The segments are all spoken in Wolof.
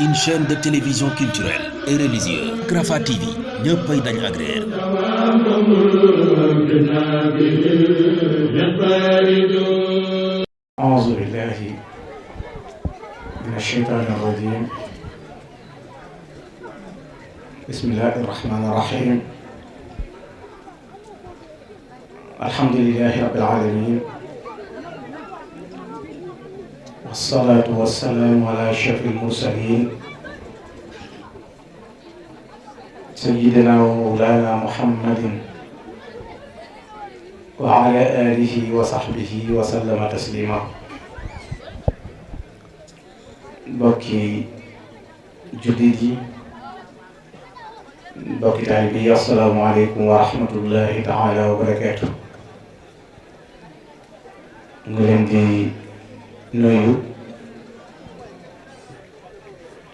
une chaîne de télévision culturelle et religieuse Rafah TV ñëppay dañ agréer أعوذ بالله من الشيطان الرجيم بسم الله الرحمن الرحيم الحمد لله رب العالمين والصلاة والسلام على أشرف المرسلين سيدنا ومولانا محمد وعلى آله وصحبه وسلم تسليما mbokki jullit yi mbokki taalibe yi assalaamu aleykum wa rahmatullahi taala wa barakaatu. ngi leen di nuyu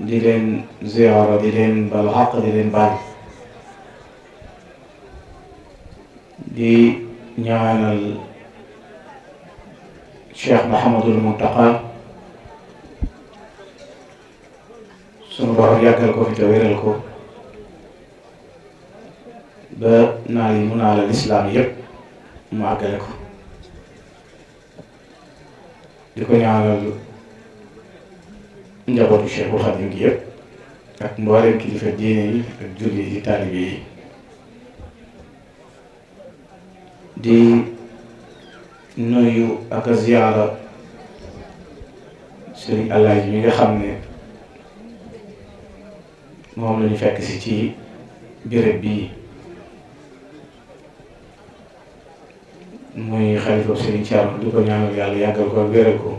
di leen ziyaara di leen bal xaq di leen baal di ñaanal Cheikh Mouhamadul Muntaqa sunu borom yàggal ko fi te wéral ko ba naal yi mu naalal islaam yépp mu àggale ko di ko ñaanal njabootu Cheikhul Xadim gi yépp ak mboolem kilifa diine yi ak julli yi taalibe yi di nuyu ak a ziyaara Sëriñ Alaaji mi nga xam ne moom la ñu fekk si ci béréb bii muy xalifa Sëriñ Thierno di ko ñaanal yàlla yàggal ko wéral ko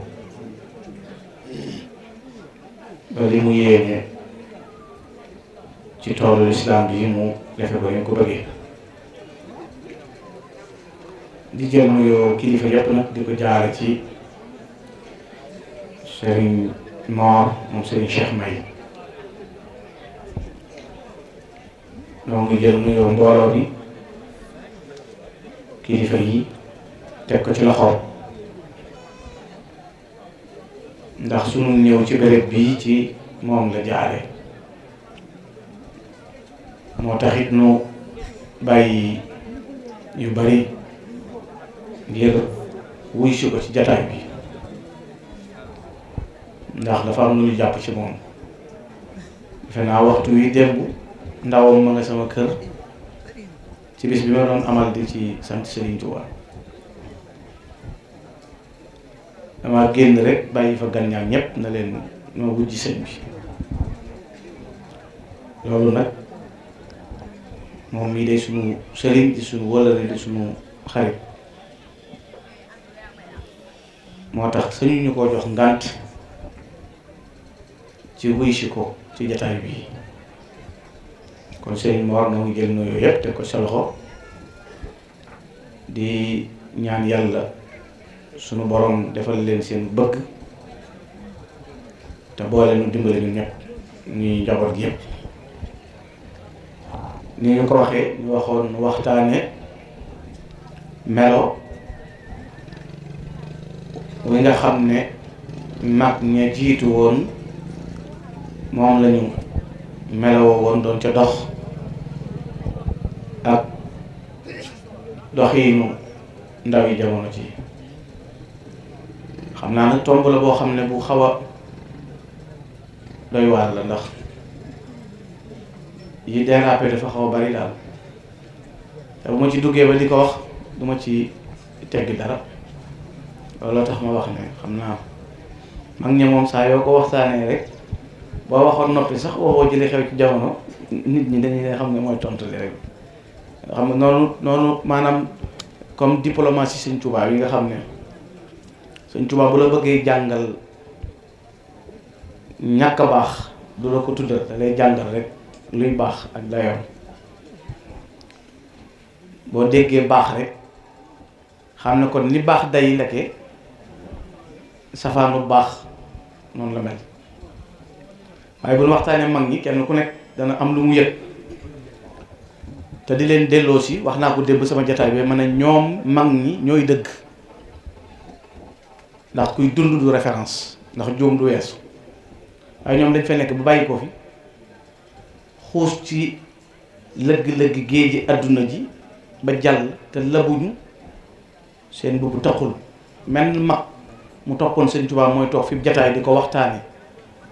ba li mu yéene ci toolu lislaam bi mu defe ko ñu ko bëggee di jël nuyoo kilifa yépp nag di ko jaare ci Sëriñ Mor moom Sëriñ Cheikh May donc jël nuyoo mbooloo bi kilifa yi teg ko ci loxoom ndax sunu ñëw ci béréb bii ci moom la jaare moo taxit nu bàyyi yu bari ngir wuy si ko ci jataay bi ndax dafa am lu ñu jàpp ci moom defe naa waxtu wi démb ndawam ma nga sama kër ci bis bi ma doon amal di ci sant Serigne Touba dama génn rek bàyyi fa gan ñaar ñépp na leen ñoo wujji sëñ bi loolu nag moom mii day sunu sëriñ di sunu wëllëre di sunu xarit moo tax sañu ñu ko jox ngànt ci wuy si ko ci jataay bii kon Sëriñ Mor na ngi jël nuyoo yépp te ko sa loxo di ñaan yàlla sunu borom defal leen seen bëgg te boole nu dimbali ñu ñëpp ñuy njaboot gi yépp ni ñu ko waxee ñu waxoon waxtaane melo wi nga xam ne mag ña jiitu woon moom lañu meloo woon doon ca dox ak doxiinu ndaw yi jamono ci xam naa nag tomb la boo xam ne bu xaw a doy waar la ndax yi dérapé dafa xaw a bari daal te bu ma ci duggee ba di ko wax duma ci tegg dara looloo tax ma wax ne xam naa mag ña moom saa yoo ko waxtaanee rek boo waxoon noppi sax waxoo jëlee xew ci jamono nit ñi dañuy xam ne mooy tontali rek xam nga noonu maanaam comme diplomatie Sëñ Tuubaa yi nga xam ne Sëñ Tuubaa bu la bëggee jàngal ñàkk a baax du la ko tuddal da lay jàngal rek luy baax ak dayoon boo déggee baax rek xam ne kon ni baax day ndeke safaanu baax noonu la mel waaye bu ñu waxtaanee mag ñi kenn ku nekk dana am lu mu yëg te di leen delloo si wax naa ko démb sama jataay bi ma ne ñoom mag ñi ñooy dëgg ndax kuy dund du référence ndax juum du weesu waaye ñoom dañ fa nekk ba bàyyi ko fi xuus ci lëgg-lëgg géeji àdduna ji ba jàll te labuñu seen boobu taxul menn mag mu toppoon Sëñ Tuubaa mooy toog fi jataay di ko waxtaane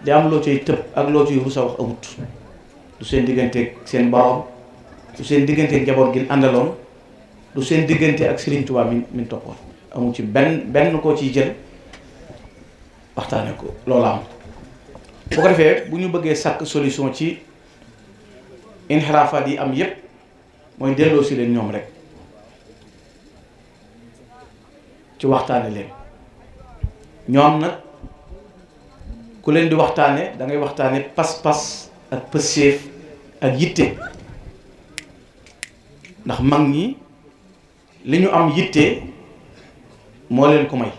di am loo cay tëb ak loo cay rusa wax amut du seen digganteeg seen borom du seen digganteeg njaboot gi àndaloon du seen diggante ak Sëriñ Tuubaa min toppoon amul ci benn koo ciy jël waxtaane ko loolu am bu ko defee bu ñu bëggee sàkk solution ci inxiraafaat yi am yépp mooy delloo si leen ñoom rek ci waxtaane leen ñoom nag ku leen di waxtaane da ngay waxtaane pas-pas ak pëseef ak yitte ndax mag ñi li ñu am yitte moo leen ko may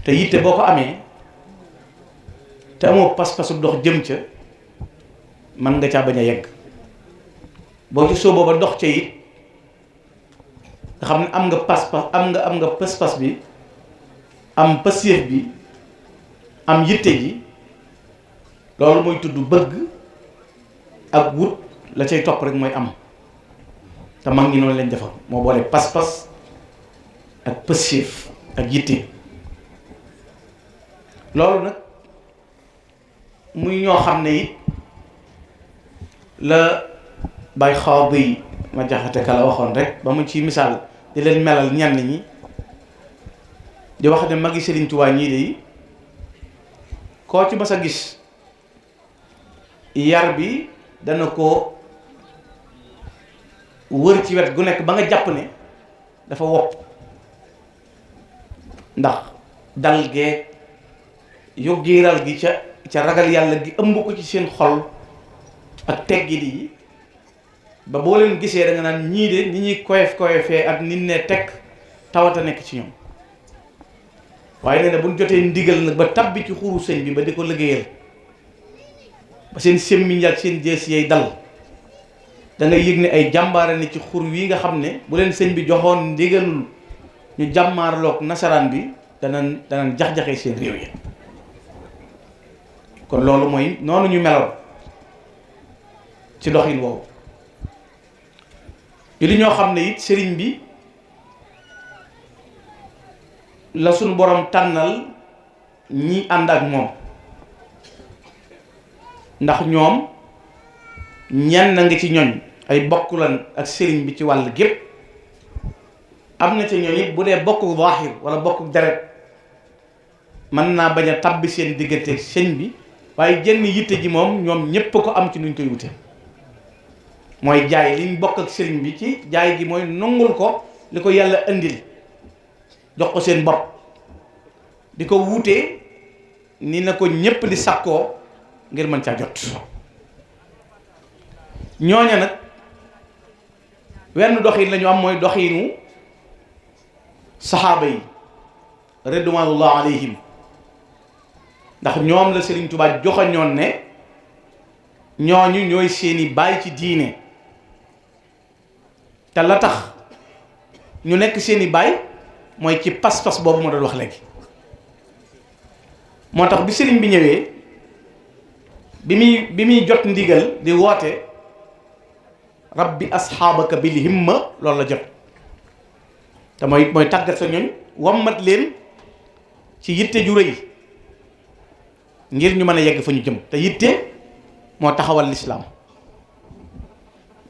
te yitte boo ko amee te amoo pas-pasu dox jëm ca mën nga caa bañ a yegg boo ci sóoboo ba dox ca it nga xam ne am nga pas-pas am nga pas-pas bi am pëseef bi am yitte ji loolu mooy tudd bëgg ak wut la cay topp rek mooy am te mag ñi noonu lañ defar moo boole pas-pas ak pëseef ak yitte loolu nag muy ñoo xam ne it la bay xaw bi ma jaxate ka la waxoon rek ba mu ci misaal di leen melal ñenn ñi di wax ne magi Sëriñ Tuubaa ñii de koo ci mas a gis yar bi dana ko wër ci wet gu nekk ba nga jàpp ne dafa wopp ndax dal gee yóggiiral gi ca ragal yàlla gi ëmb ko ci seen xol ak teggit yi ba boo leen gisee da nga naan ñii de ñi ñuy koyefee ak nit ne teg tawata nekk ci ñoom waaye nee na bu ñu jotee ndigal nag ba tabbi ci xuru sëñ bi ba di ko liggéeyal ba seen semmiñ ak seen jees yay dal da ngay yëg ne ay jàmbaare ne ci xur wi nga xam ne bu leen sëñ bi joxoon ndigalul ñu jàmmaarloog nasaraan bi danañ jax-jaxee seen réew yi kon loolu mooy noonu ñu meloon ci doxin woowu yu li ñoo xam ne it sëriñ bi la suñ borom tànnal ñi ànd ak moom ndax ñoom ñenn na ngi ci ñoñ ay bokk lan ak sëriñ bi ci wàll gépp am na ci ñooñ it bu dee bokku zaahir wala bokku deret mën naa bañ a tabbi seen diggante sëñ bi waaye jenn yitte ji moom ñoom ñépp ko am ci nuñ koy wute mooy jaay liñ bokk ak sëriñ bi ci jaay gi mooy nongul ko li ko yàlla indil jox ko seen bopp di ko wuutee ni na ko ñépp di sakkoo ngir mën caa jot ñooña nag wenn doxin lañu am mooy doxinu saxaaba yi ridwaanullah alayhim ndax ñoom la Sëriñ Tuubaa joxañoon ne ñooñu ñooy seeni baay ci diine te la tax ñu nekk seeni baay mooy ci pas-pas boobu ma doon wax léegi moo tax bi sëriñ bi ñëwee bi muy jot ndigal di woote rabbi asxaabaka bil himma loolu la jot te mooy tàggat sa ñooñ wammat leen ci yitte ju rëy ngir ñu mën a yegg fa ñu jëm te yitte moo taxawal lislaam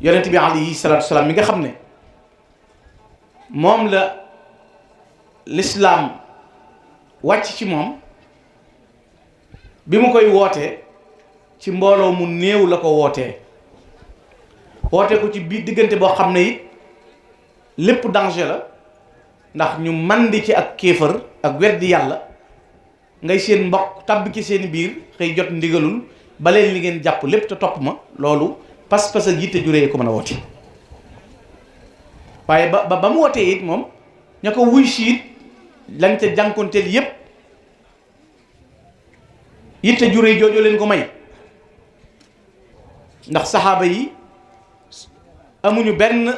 yonent bi alayhi salaatu wasalaam mi nga xam ne moom la lislaam wàcc ci moom bi mu koy wootee ci mbooloo mu néew la ko wootee woote ko ci biir diggante boo xam ne it lépp danger la ndax ñu mandi ci ak kéefër ak weddi yàlla ngay seen mbokk tàbbi ci seen biir xëy jot ndigalul baleen li ngeen jàpp lépp te topp ma loolu pas-pas ak yitte ju réy ko mën a woote waaye ba mu wootee it moom ña ko wuy siit lañ ca jànkonteel yépp yitte ju réy jooju leen ko may ndax saxaaba yi amuñu benn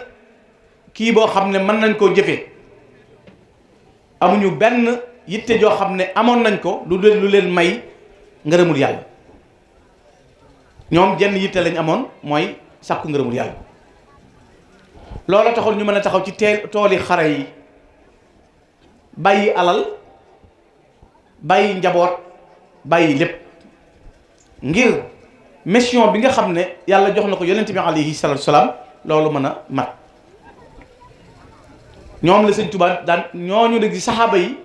kii boo xam ne mën nañ koo jëfe amuñu benn yitte joo xam ne amoon nañ ko lu leen may ngërëmul yàlla. ñoom jenn yitte lañ amoon mooy sàkku ngërëmul yàlla. loola taxoon ñu mën a taxaw ci tooli xare yi bàyyi alal bàyyi njaboot bàyyi lépp ngir mission bi nga xam ne yàlla jox na ko yonent bi alayhi salaatu salaam loolu mën a mat. ñoom la sëñ Tuubaa daan ñooñu nag di saxaaba yi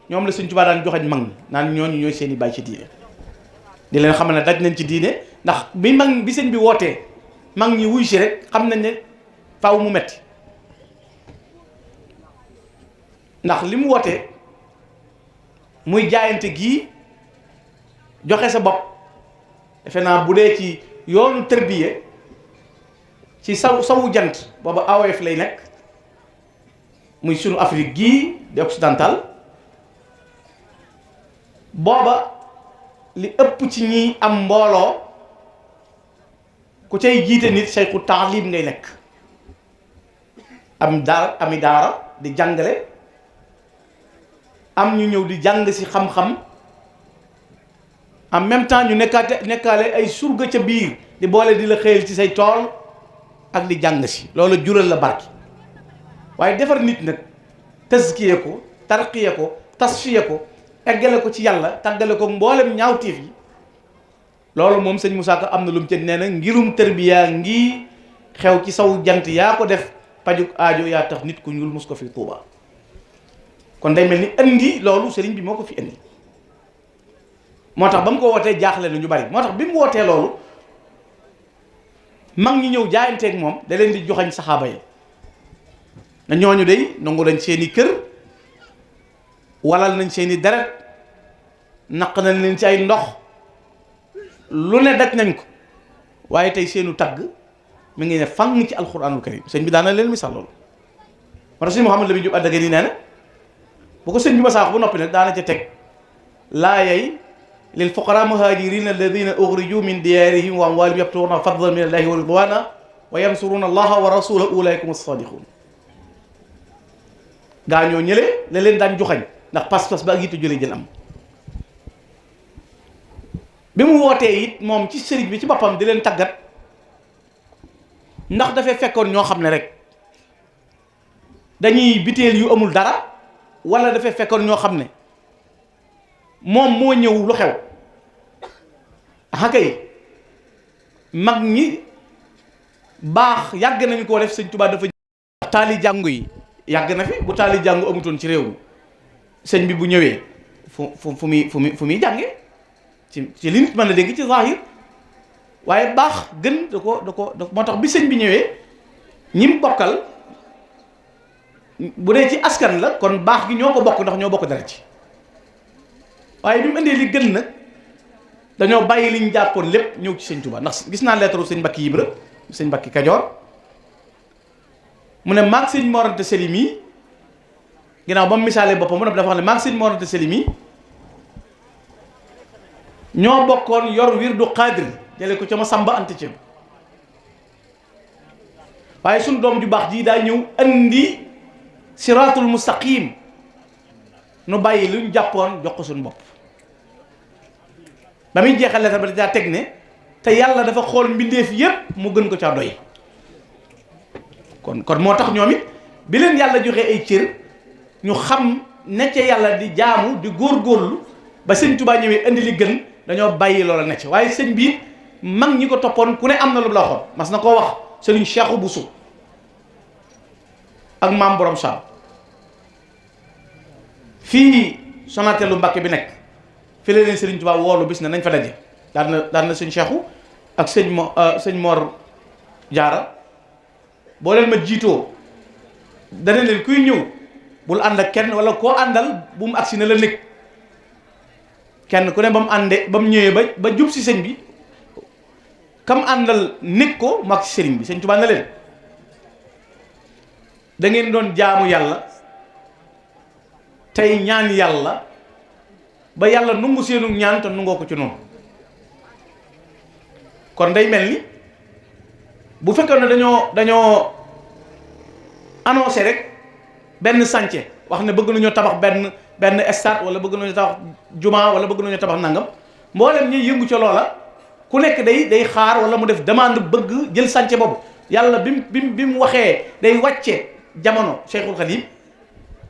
ñoom la sëñ Tuubaa daan joxañ mag ñi naan ñooñu ñooy seeni bàyyi ci diine di leen xamal ne daj nañ ci diine ndax bi sëñ bi wootee mag ñi wuy si rek xam nañ ne faaw mu metti ndax li mu wootee muy jaayante gii joxe sa bopp defe naa bu dee ci yoonu tërbiye ci sawu jant booba AOF lay nekk muy sunu Afrique gii di occidental booba li ëpp ci ñi am mbooloo ku cay jiite nit sayxu taalim ngay nekk ami daara di jàngale am ñu ñëw di jàng ci xam-xam en même temps ñu nekkaale ay surga ca biir di boole di la xëyal ci say tool ak di jàng ci loolu jural la barki waaye defar nit nag tazkiye ko tarqiye ko tasfiye ko eggale ko ci yàlla tàggale ko mboolem ñaawteef yi loolu moom sëñ Moussa Ka am na lu mu ci nee na ngirum tërbiya ngi xew ci saw jant yaa ko def pajuk aajo yaa tax nit ku ñuul mos ko fi Tuuba kon day mel ni indi loolu sëriñ bi moo ko fi indi moo tax ba mu ko wootee jaaxle na ñu bari moo tax bi mu wootee loolu mag ñi ñëw jaayanteeg moom da leen di joxañ saxaaba yi na ñooñu day nangu nañ seeni kër walal nañ seeni deret naq nañ leen ci ay ndox lu ne daj nañ ko waaye tey seenu tagg mi ngi ne fang ci alxuraanul karim sëñ bi daana leen misaal loolu moo tax sëñ Mouhamadou Lamine Diop Dagana nii nee na bu ko sëñ bi ma saax bu noppi nag daana ca teg laayay lil fuqara muhajirin alladina uxriju min diyarihim wa amwalihim yabtuguna fadlan min allahi wa ridwana wa yansuruna allaha wa rasulahu ulaikum as-sadiqun gaa ñoo ñële la leen daan joxañ ndax pas-pas ba ak yitte jële jël am bi mu wootee it moom ci sëriñ bi ci boppam di leen tàggat ndax dafay fekkoon ñoo xam ne rek dañuy biteel yu amul dara wala dafay fekkoon ñoo xam ne moom moo ñëw lu xew ah kay mag ñi baax yàgg nañu koo def sëñ Tuubaa dafa taali jàngu yi yàgg na fi bu taali jàngu amutoon ci réew mi sëñ bi bu ñëwee fu muy jànge ci li nit mën a dégg ci zahir waaye baax gën da ko moo tax bi sëñ bi ñëwee ñim bokkal bu dee ci askan la kon baax gi ñoo ko bokk ndax ñoo bokk dara ci waaye bi mu indee li gën nag dañoo bàyyi liñ jàppoon lépp ñëw ci sëñ Tuubaa ndax gis naa lettre sëñ Mbàkke Ibra sëñ Mbàkke Kajoor mu ne maag sëñ Mor Anta Sali mii ginnaaw ba mu misaalee boppam mu ne dafa wax ne maag sëñ Mor Anta Sali mii ñoo bokkoon yor wirdu Xaadir jële ko ca ma Samba Anta Cem waaye suñ doom ju baax jii daa ñëw andi siraatul mustaqim nu bàyyi luñ jàppoon jox ko suñ bopp ba muy jeexal lettre ba daa teg ne te yàlla dafa xool mbindeef yépp mu gën ko caa doy kon moo tax ñoom it bi leen yàlla joxe ay cër ñu xam ne ca yàlla di jaamu di góorgóorlu ba sëñ Tuubaa ñëwee indi li gën dañoo bàyyi loola ne ca waaye sëñ bi mag ñi ko toppoon ku ne am na lu la waxoon mas na koo wax sëriñ Cheikhu Bousso ak maam Borom Saam fii Sonatelu Mbàkke bi nekk fi la leen sëriñ Tuubaa woolu bis na nañ fa daje daan na sëñ Cheikhu ak sëñ Mor Jaara boo leen ma jiitoo dana leen kuy ñëw bul ànd ak kenn wala koo àndal bu mu agsi na la nekk kenn ku ne ba mu àndee ba mu ñëwee ba jub si sëñ bi kam àndal nekk ko mu agsi sëriñ bi sëñ Tuubaa na leen da ngeen doon jaamu yàlla tey ñaan yàlla ba yàlla nungu seenu ñaan te nungoo ko ci noonu kon day mel ni bu fekkoon ne dañoo annoncé rek benn chantier wax ne bëgg nañoo tabax benn stade wala bëgg nañoo tabax juma wala bëgg nañoo tabax nangam mboolem ñuy yëngu ca loola ku nekk day xaar wala mu def demande bëgg jël sànce boobu yàlla bi mu waxee day wàcce jamono Cheikhul Khadim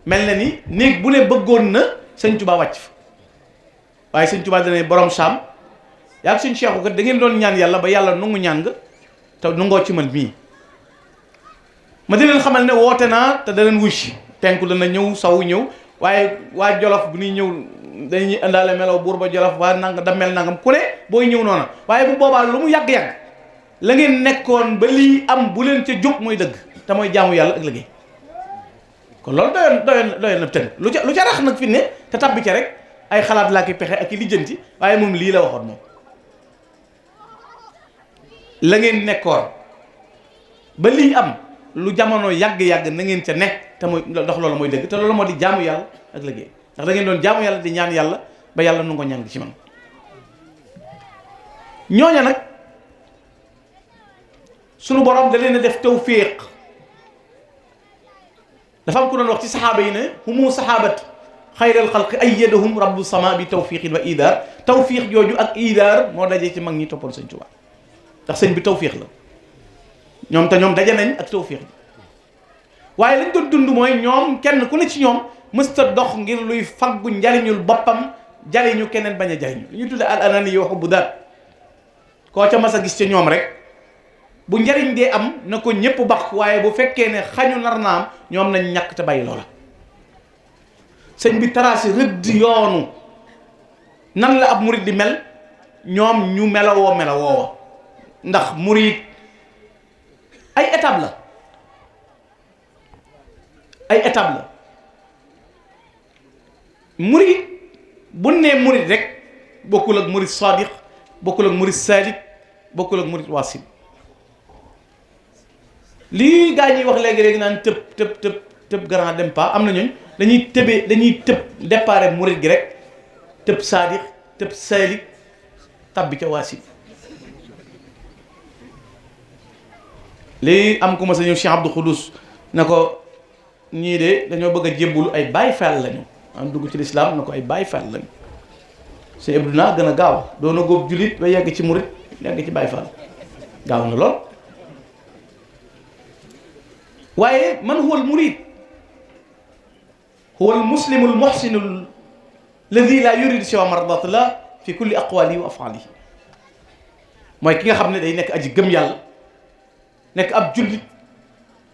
mel na ni néeg bu ne bëggoon na sëñ Tuubaa wàcc fa waaye sëñ Tuubaa dane borom saam yaa suñ Cheikhu kat da ngeen doon ñaan yàlla ba yàlla nungu ñaan nga te nungoo ci man mii ma di leen xamal ne woote naa te da leen wuy si penku dana ñëw saw ñëw waaye waa Jolof bu ñuy ñëw dañuy indaale melaw buur ba Jolof waa nanga dammel nangam ku ne booy ñëw noona waaye bu boobaa lu mu yàgg-yàgg la ngeen nekkoon ba lii am bu leen ca jóg mooy dëgg te mooy jaamu yàlla ak liggéey kon loolu doyoon na tënk lu ca rax nag fi ne te tabbi ca rek ay xalaat laa ki pexe ak i lijjanti waaye moom lii la waxoon moom la ngeen nekkoon ba lii am lu jamono yàgg-yàgg na ngeen ca nekk te mooy ndox loolu mooy dëgg te loolu moo di jaamu yàlla ak liggéey ndax da ngeen doon jaamu yàlla di ñaan yàlla ba yàlla nu ko ñaan gi ci man ñooña nag sunu borom da leen a def tawfiq dafa am ku doon wax ci saxaaba yi ne humu saxaabat xayral xalqi ayyadahum rabbu sama bi tawfiqin wa idaar tawfiq jooju ak idaar moo dajee ci mag ñi toppoon sëñ Tuubaa ndax sëñ bi tawfiq la ñoom daje nañ ak tawfiq bi waaye lañ doon dund mooy ñoom kenn ku ne ci ñoom mësta dox ngir luy faggu njariñul boppam jariñu keneen bañ a jariñu li ñu tudde al anani yoo xubbu daat koo ca mas a gis ca ñoom rek bu njariñ dee am na ko ñëpp bax waaye bu fekkee ne xañu nar na am ñoom nañ ñàkk te bàyyi loola sëñ bi tracé rëdd yoonu nan la ab murid di mel ñoom ñu melawoo ndax murid ay étape la murid bu nee murid rek bokkul ak murid sadiq bokkul ak murid salik bokkul ak murid wasil lii gaa ñuy wax léegi naan tëb grand dem pas am na ñooñ dañuy tëb départ murid gi rek tëb sadiq tëb salik tabbi ca wasil lii am ku ma sa ñëw Cheikh Abdou Khoudous na ko ñii de dañoo bëgg a jébbulu ay Baay Faal lañu am dugg ci lislaam na ko ay Baay Faal lañu sëñ Abdou naa gën a gaaw doona góob julit ba yegg ci murit yegg ci Baay Faal gaaw na lool waaye man huwa al murid huwa al muslimu al muhsinu alladi la yuridu siwa mardatillah fi kulli aqwalihi wa afalihi mooy ki nga xam ne day nekk aji gëm yàlla nekk ab jullit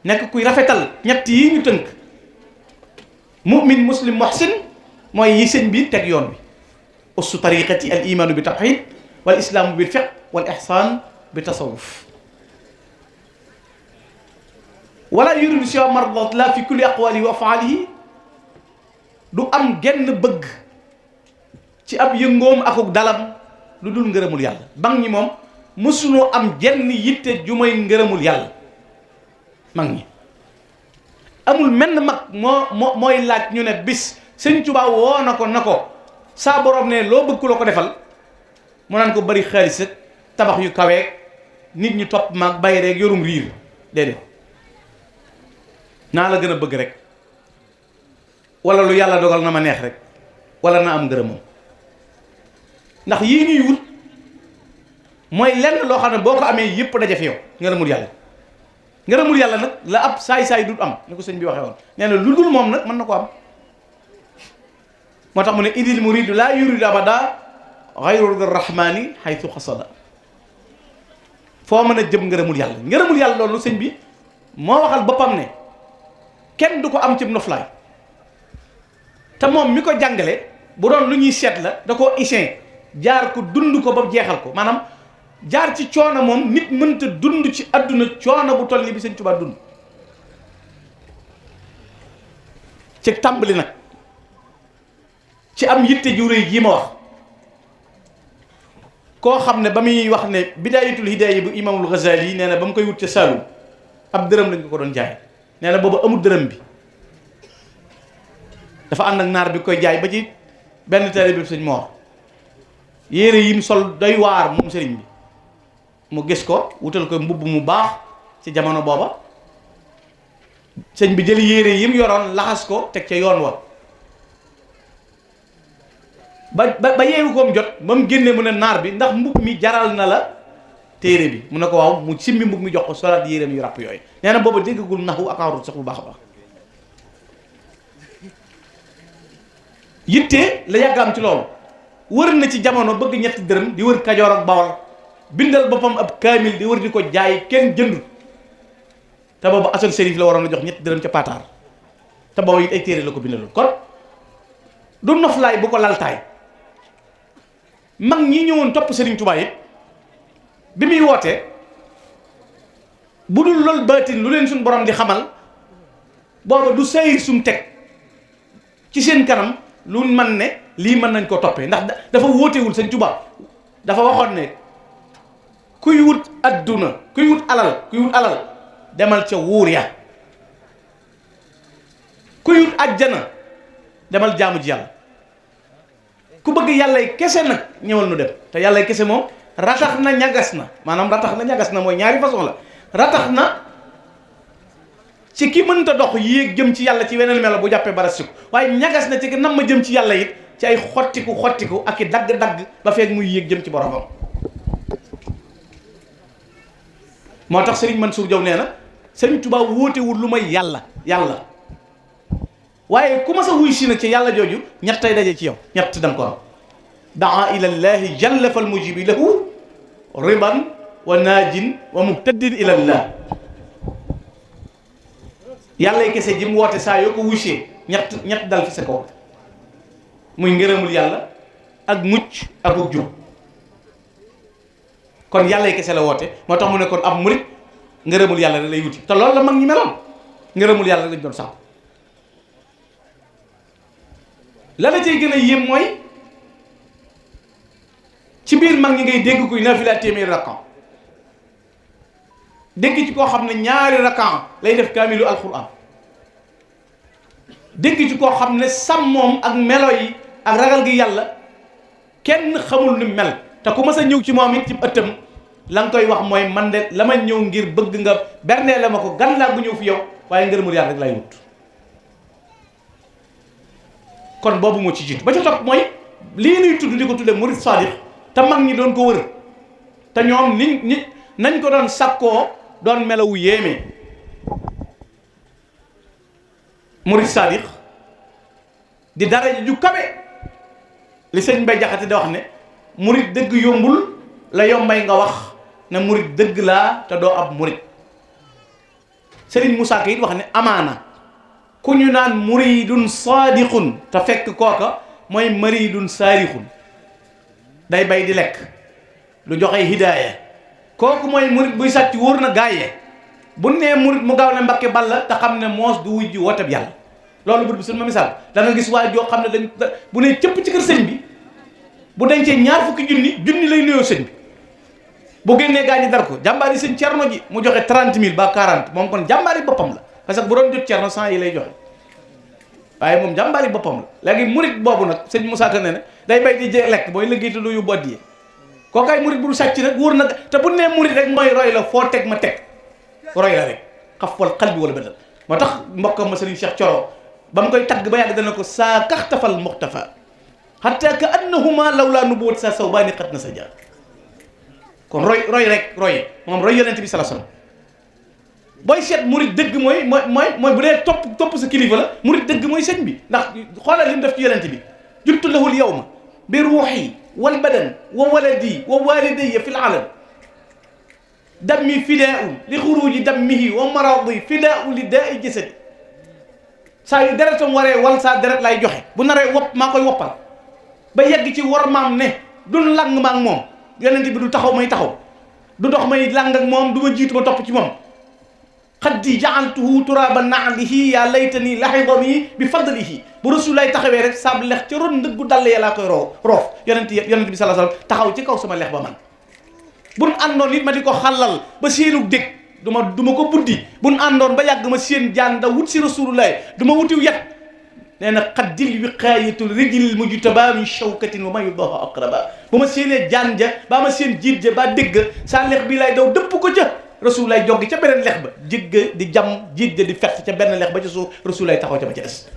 nekk kuy rafetal ñett yi ñu tënk mu'min muslim muhsin mooy yi sëñ bi teg yoon bi ussu tariqati al imanu bi tawhid wal islaamu bil fiqh wal ihsan bi tasawuf wala yuridu siwa mardatillah fi kulli aqwalihi wa afalihi du am genn bëgg ci ab yëngoom akuk dalam lu dul ngërëmul yàlla bang ñi moom mësunoo am jenn yitte ju may ngërëmul yàlla mag ñi amul menn mag mooy laaj ñu ne bis sëñ Tuubaa woo na ko saa borom ne loo bëgg ku la ko defal mu naan ko bari xaalis ak tabax yu kaweeg nit ñi topp maag bàyyi rek yorum riir déedéet naa la gën a bëgg rek wala lu yàlla dogal na ma neex rek wala na am ngërëmam ndax yii ñuy wut mooy lenn loo xam ne boo ko amee yëpp daje fi yow ngërëmul yàlla nag la ab saay-saay du am ni ko sëñ bi waxee woon nee na lu dul moom nag mën na ko am moo tax mu ne idil muridu laa yuridu abada xayru rahmani haythu xasada foo mën a jëm ngërëmul yàlla loolu sëñ bi moo waxal boppam ne kenn du ko am ci noflaay te moom mi ko jàngale bu doon lu ñuy seet la da koo isin jaar ko dund ko ba jeexal ko maanaam jaar ci coono moom nit mënta dund ci àdduna coono bu toll ni bi sëñ Tuubaa dund ci tàmbali nag ci am yitte ju rëy jii ma wax koo xam ne ba muy wax ne bidaayatul hidaaya bu imaamul Ghazali nee na ba mu koy wut ca Saalum ab dërëm lañ ko doon jaay nee na boobu amul dërëm bi dafa ànd ak naar bi koy jaay ba ci benn taalibe bi sëñ Moor yére yim sol doy waar moom sëriñ bi mu gis ko wutal ko mbubb mu baax ci jamono booba sëñ bi jël yére yim yoroon laxas ko teg ca yoon wa ba yeewu koom jot ba mu génnee mu ne naar bi ndax mbub mi jaral na la téere bi mu ne ko waaw, mu simmi mbub mi jox ko solaat yéreem yu ràpp yooyu. nee na booba déggagul naxu ak arut sax bu baax a baax. yitte la yàggaam ci loolu. wër na ci jamono bëgg ñetti dërëm di wër Kajoor ak Bawol, bindal boppam ab kaamil di wër di ko jaay kenn jëndul. te boobu Assane Serif la waroon a jox ñetti dërëm ca Pataar te boobu it ay téere la ko bindaloon. kon du noflaay bu ko laltaay. mag ñi ñëwoon topp Serigne Touba it bi muy wootee bu dul loolu baatin lu leen suñ borom di xamal booba du sayir sum teg ci seen kanam lu man ne lii mën nañ koo toppee ndax dafa wóotewul Serigne Touba dafa waxoon ne kuy wut adduna kuy wut alal demal ca wuur ya, kuy wut ajjana demal jaamu ji yàlla, ku bëgg yàllay kese nag ñëwal nu dem. te yàllay kese moom ratax na ñagas na, maanaam ratax na ñagas na mooy ñaari façon la. ratax na ci ki mënta dox yéeg jëm ci yàlla ci weneen melo bu jàppee bara siko, waaye ñagas na ci ki nam ma jëm ci yàlla it ci ay xottiku ak i dagg-dagg ba feeg muy yéeg jëm ci boromam. moo tax Serigne Mansour Diaw nee na Serigne Touba wóotewul lu may yàlla waaye ku ma sa wuy si na ci yàlla jooju ñettay daje ci yow, ñett danga ko am. daa ilallahi jalla fal mujibi lahu riban wa naajin wa muhtadin ilallah. yàllay kese ji mu woote saa yoo ko wuysee ñett dal fi sa kaw, muy ngërëmul yàlla ak mucc ak jub. kon yàllay kese la woote, moo tax mu ne kon ab murit ngërëmul yàlla da lay wuti. te loolu la mag ñi meloon, ngërëmul yàlla lañ doon sax. la la cay gën a yéem mooy ci biir mag ñi ngay dégg kuy nafila téeméeri rakkan, dégg ci koo xam ne ñaari rakkan lay def kaamilu alquran, dégg ci koo xam ne sàmmoom ak melo yi ak ragal gi yàlla kenn xamul ni mel. te ku mas a ñëw ci moom it ci ëttam la nga koy wax mooy man de la ma ñëw ngir bëgg nga bernee la ma ko gan laa bu ñëw fi yow, waaye ngërëmul yàlla rek lay wut. kon boobu moo ci jiitu. ba ca topp mooy lii nuy tudd di ko tudde murid sadiq te mag ñi doon ko wër te ñoom nañ ko doon sakkoo doon melawu yéeme. murid sadiq di dara ju kawe li sëñ Mbay Jaxate da wax ne murid dëgg yombul, la yombay nga wax ne murid dëgg laa te doo ab murid. Serigne Moussa Ka it wax ne amaana ku ñu naan muridun sadiqun te fekk kooka mooy maridun saarixun, day bay di lekk lu joxe hidaaya. kooku mooy murid buy sàcc wóor na gaaye bu nee murid mu gaaw ne Mbakke Balla te xam ne moos du wujj wooteb yàlla. loolu bët bi suñu ma misaal da nga gis waa joo xam ne dañ bu nee cëpp ci kër sëñ bi bu dencee ñaar fukki junni lay nuyoo sëñ bi, bu génnee gaa ñi dar ko jàmbaari sëñ Cerno ji mu joxe 30 000 ba 40 moom kon jàmbaari boppam la, parce que bu doon jot Cerno 100 yi lay joxe, waaye moom jàmbaari boppam la. léegi murit boobu nag sëñ Moussa Ka ne ne day bay di lekk booy liggéey te du yu boddiyee kookaay murit bu du sàcc nag wóor na. te bu nee murit rek mooy roy la, foo teg ma teg roy la rek, xaf wal xal bi wala bëtal. moo tax mbokkam ma sëriñ Cheikh Coro ba mu koy tagg ba yàgg dana ko saa kaxtafal muxtafa hatta ka annahuma lawlaa nubuwwat sa sawbaani xat na sa jaar. kon roy rek roy moom roy yonent bi sallallahu alayhi wasallam. booy seet murid dëgg mooy bu dee topp sa kilifa la, murid dëgg mooy sëñ bi. ndax xoolal li mu def ci yonent bi, juttu lahul yawma bi ruuxi wal badan wa waladi wa walidayya fil alam dammi fidaa'un li xuruji dammihi wa maradi fidaa'un li daa'i jasadi. saa yu deretam waree wal saa deret lay joxe, bu naree wopp maa koy woppal ba yegg ci war maam ne duñ lang ma ak moom. yonent bi du taxaw may taxaw, du dox may lang ak moom, du ma jiitu ma topp ci moom. xaddi ja'altuhu turaba na'lihi ya laytani lahidani bi fadlihi. bu Rasulullah taxawee rek saab lex ca ron ndëggu dall ya laa koy roof yonent bi sallallahu alayhi wasallam taxaw ci kaw sama lex ba man. buñ àndoon nit ma di ko xàllal ba seenu dég du ma ko buddi. buñ àndoon ba yàgg ma seen jaan da wut si Rasulullah du ma wutiw yat. nee na xaddil wiqaayatul rijlil mujtaba min shawkatin wa ma yudaha aqraba. bu ma séenee jaan ja baa ma seen jiit ja baa dégg saa lex bii lay daw dëpp ko ca Rasulullah joggi ca beneen lex ba, jégg di jam jiit ja di fett ca benn lex ba ca suuf Rasulullah taxaw ca ba ca des.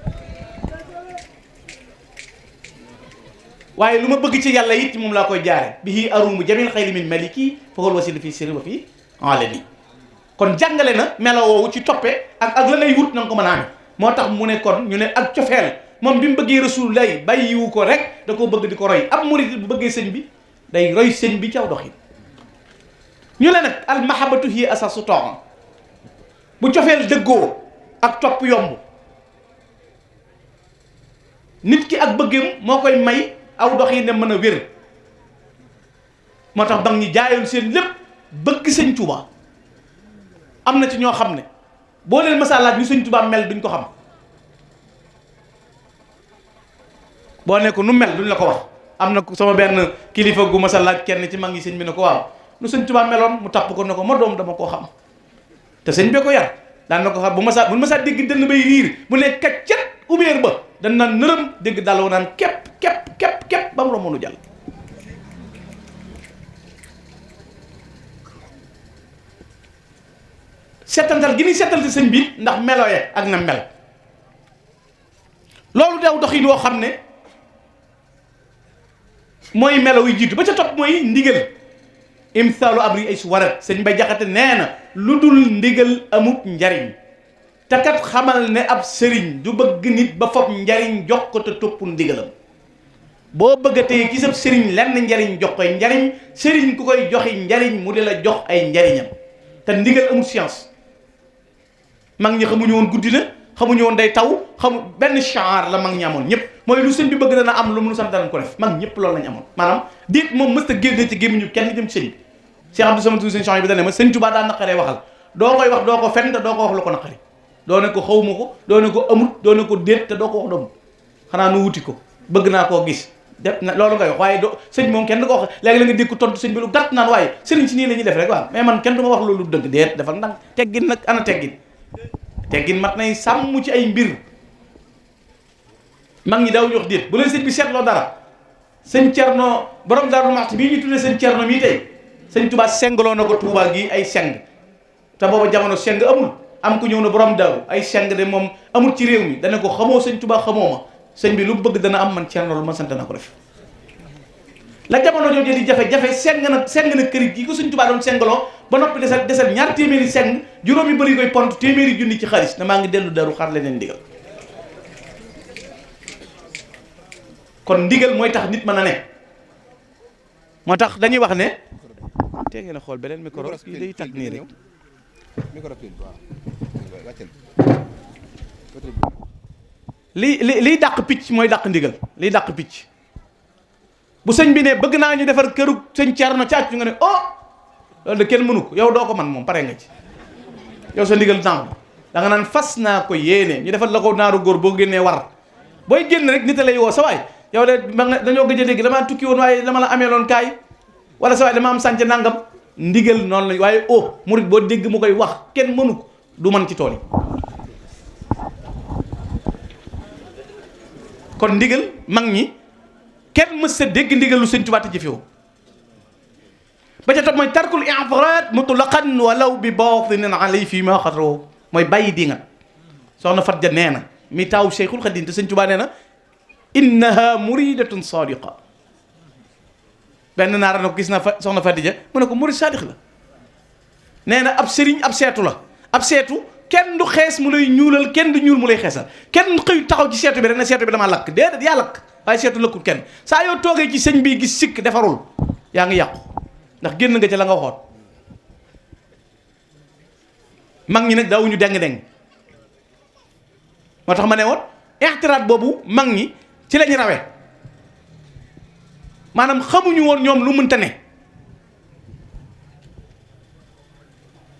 waaye lu ma bëgg ci yàlla it moom laa koy jaare bihi arumu jamil xayri min maliki fa wal wasila fii sirri wa fii alani. kon jàngale na melo woowu ci toppe ak la ngay wut na nga ko mën a amee. moo tax mu ne kon ñu ne ak cofeel moom bi mu bëggee rasulullah bàyyiwu ko rek da koo bëgg di ko roy ab murid bu bëggee sëñ bi day roy sëñ bi caw doxin. ñu ne nag al mahabbatu hiya asasu toon bu cofeel dëggoo ak topp yomb nit ki ak bëggam moo koy may aw doxin ne mën a wér. moo tax bang ñi jaayoon seen lépp bëgg sëñ Tuuba am na ci ñoo xam ne boo leen masa laaj ñu sëñ Tuuba mel duñ ko xam boo ne ko nu mel duñ la ko wax. am na sama benn kilifa gu masa laaj kenn ci mag ñi sëñ bi ne ko waaw nu sëñ Tuuba meloon mu tapp ko ne ko ma doom dama koo xam te sëñ bee ko yar daan na ko xam bu masa dégg dënn bay riir bu ne kaccet ubéer ba dañ naan nërëm dégg dal naan képp képp ba mu romb nu jàll. setantal gi ni setal ci sëñ bi ndax meloye ak na mel loolu dew doxin woo xam ne mooy melo yu jiitu ba ca topp mooy ndigal imsaalu abri ay su warat sëñ Mbay Jaxate nee na lu dul ndigal amut njariñ te kat xamal ne ab sëriñ du bëgg nit ba fopp njariñ jox ko te toppul ndigalam boo bëggatee ci sab sëriñ lenn njariñ jox koy njariñ sëriñ ku koy joxi njariñ mu di la jox ay njariñam te ndigal amul science. mag ñi xamuñu woon guddi na xamuñu woon day taw benn char la mag ñi amoon ñëpp mooy lu sëñ bi bëgg dana am lu mu sant danañ ko def mag ñëpp loolu lañ amoon maanaam déet moom mës ta génne ci gémmiñu kenn jëm ci sëñ bi Cheikh Abdou Samad sëñ Chouaïb bi dane ma sëñ Tuubaa daa naqaree waxal doo koy wax doo ko fen te doo ko wax lu ko naqari doo ne ko xawma ko doo ne ko amut doo ne ko déet te doo ko wax doomut xanaa nu wuti ko bëgg naa koo gis def na loolu ngay wax waaye doo sëñ moom kenn du ko wax léegi la nga dégg ko tontu sëñ bi lu gàtt naan waaye sëriñ si nii la ñuy def rek waaw mais man kenn du ma wax loolu dëgg déet dafa ndànk teggin nag ana teggin mat nay sàmm ci ay mbir mag ñi daaw ñu wax déet bu leen sëñ bi seetloo dara sëñ Cerno borom Daaru Muxti bii ñu tuddee sëñ Cerno mii tey sëñ Tuubaa sengloo na ko Tuubaa gi ay seng te booba jamono seng amul am ku ñëw na borom daaru ay seng de moom amul ci réew mi dana ko xamoo sëñ Tuubaa xamoo ma sëñ bi lu bëgg dana am man Cerno lu ma sant na ko def la jamono jooju di jafe-jafe seng na kër gi ko sëñ Tuubaa doon sengloo ba noppi desal ñaar téeméeri seng juróomi bëri koy pont téeméeri junni ci xaalis na maa ngi dellu daru xaar leneen ndigal kon ndigal mooy tax nit mën a ne moo tax dañuy wax ne tee ngeen a xool beneen micro yi day tag nii rek liy dàq picc mooy dàq ndigal liy dàq picc bu sëñ bi ne bëgg naa ñu defar këru sëñ Cerno ci accu nga ne oh loolu de kenn mënu ko yow doo ko man moom pare nga ci yow sa ndigal naaw da nga naan fas naa ko yéene ñu defal la ko naaru góor boo génnee war booy génn rek nit a lay woo sa waay yow de dañoo gëj a dégg damaa tukki woon waaye dama la amee loon kaay wala sa waay dama am sànc nangam ndigal noonu la waaye oh murit boo dégg mu koy wax kenn mënu ko du man ci tool yi kon ndigal mag ñi kenn mës sa dégg ndigal lu sëñ Tuubaa te jëfewoo ba ca topp mooy tarkul i'tiraad mutlaqan walaw bi baatinin alay fii ma xatroo mooy bàyyi di nga soxna Fat Ja nee na mi taaw Cheikhul Khadim te sëñ Tuubaa nee na innaha muridatun sadiqa benn naara na ko gis naa soxna Fat Ja mu ne ko murid sadiq la nee na ab sëriñ ab seetu la ab seetu kenn du xees mu lay ñuulal kenn du ñuul mu lay xeesal kenn xëy taxaw ci seetu bi rek ne seetu bi dama lakk déedéet yaa lakk waaye seetu lëkkul kenn saa yoo toogee ci sëñ bi gis sikk defarul yaa ngi yàqu ndax génn nga ca la nga waxoon mag ñi nag daawuñu deng-deng moo tax ma ne woon ixtiraat boobu mag ñi ci lañ rawee maanaam xamuñu woon ñoom lu mënta ne